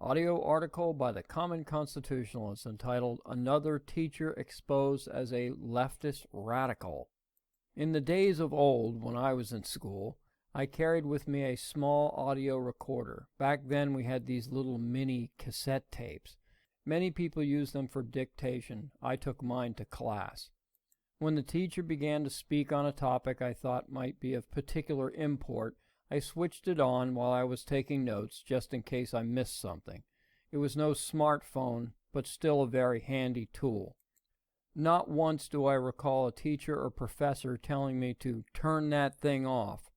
Audio article by the Common Constitutionalist entitled Another Teacher Exposed as a Leftist Radical. In the days of old, when I was in school, I carried with me a small audio recorder. Back then we had these little mini cassette tapes. Many people used them for dictation. I took mine to class. When the teacher began to speak on a topic I thought might be of particular import, I switched it on while I was taking notes, just in case I missed something. It was no smartphone, but still a very handy tool. Not once do I recall a teacher or professor telling me to turn that thing off,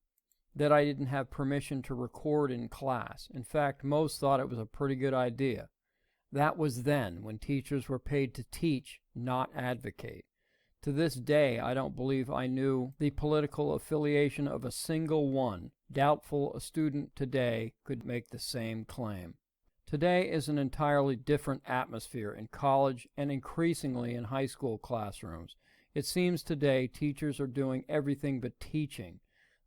that I didn't have permission to record in class. In fact, most thought it was a pretty good idea. That was then, when teachers were paid to teach, not advocate. To this day, I don't believe I knew the political affiliation of a single one. Doubtful a student today could make the same claim. Today is an entirely different atmosphere in college and increasingly in high school classrooms. It seems today teachers are doing everything but teaching.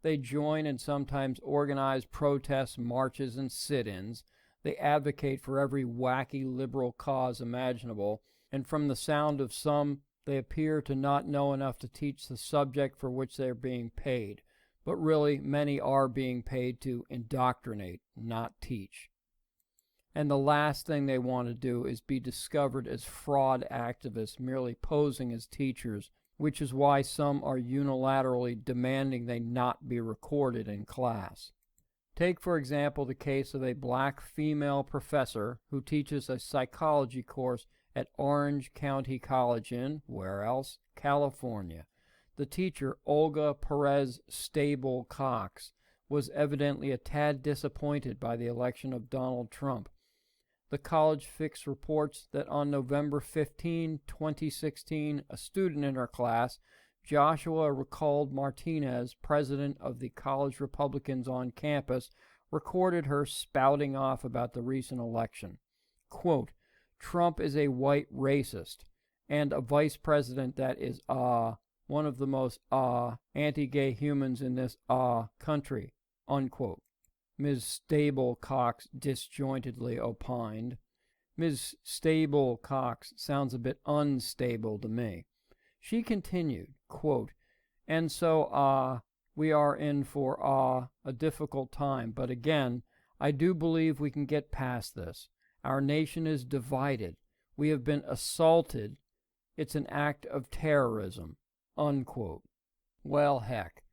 They join and sometimes organize protests, marches, and sit-ins. They advocate for every wacky liberal cause imaginable, and from the sound of some, they appear to not know enough to teach the subject for which they are being paid. But really, many are being paid to indoctrinate, not teach. And the last thing they want to do is be discovered as fraud activists merely posing as teachers, which is why some are unilaterally demanding they not be recorded in class. Take, for example, the case of a black female professor who teaches a psychology course at Orange County College in, where else? California. The teacher, Olga Perez Stable Cox, was evidently a tad disappointed by the election of Donald Trump. The college fix reports that on November 15, 2016, a student in her class, Joshua Recalled Martinez, president of the college Republicans on campus, recorded her spouting off about the recent election. Quote, "Trump is a white racist and a vice president that is, one of the most, anti-gay humans in this, country," unquote. Ms. Stable Cox disjointedly opined. Ms. Stable Cox sounds a bit unstable to me. She continued, quote, "And so, we are in for, a difficult time, but again, I do believe we can get past this. Our nation is divided. We have been assaulted. It's an act of terrorism," unquote. Well, heck,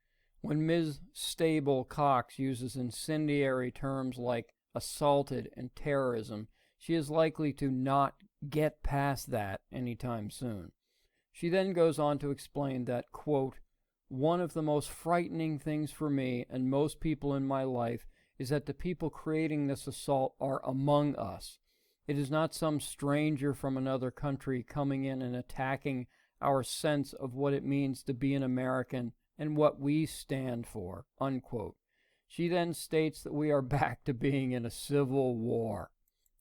when Ms. Stable Cox uses incendiary terms like assaulted and terrorism, she is likely to not get past that anytime soon. She then goes on to explain that, quote, "One of the most frightening things for me and most people in my life is that the people creating this assault are among us. It is not some stranger from another country coming in and attacking our sense of what it means to be an American and what we stand for," unquote. She then states that we are back to being in a civil war.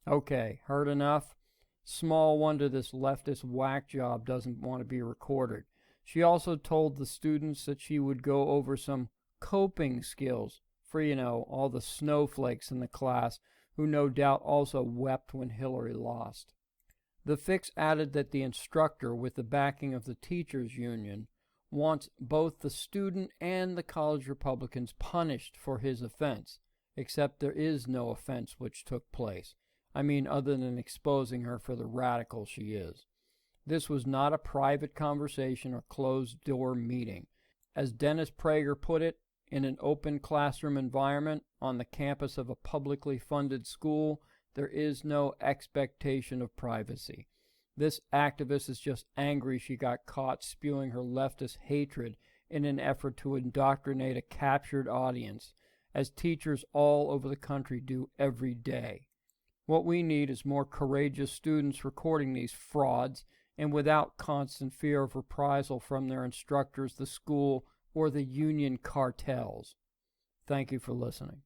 Okay, heard enough? Small wonder this leftist whack job doesn't want to be recorded. She also told the students that she would go over some coping skills for, all the snowflakes in the class who no doubt also wept when Hillary lost. The fix added that the instructor, with the backing of the teachers' union, wants both the student and the college Republicans punished for his offense, except there is no offense which took place. I mean, other than exposing her for the radical she is. This was not a private conversation or closed-door meeting. As Dennis Prager put it, in an open classroom environment on the campus of a publicly funded school, there is no expectation of privacy. This activist is just angry she got caught spewing her leftist hatred in an effort to indoctrinate a captured audience, as teachers all over the country do every day. What we need is more courageous students recording these frauds and without constant fear of reprisal from their instructors, the school, or the union cartels. Thank you for listening.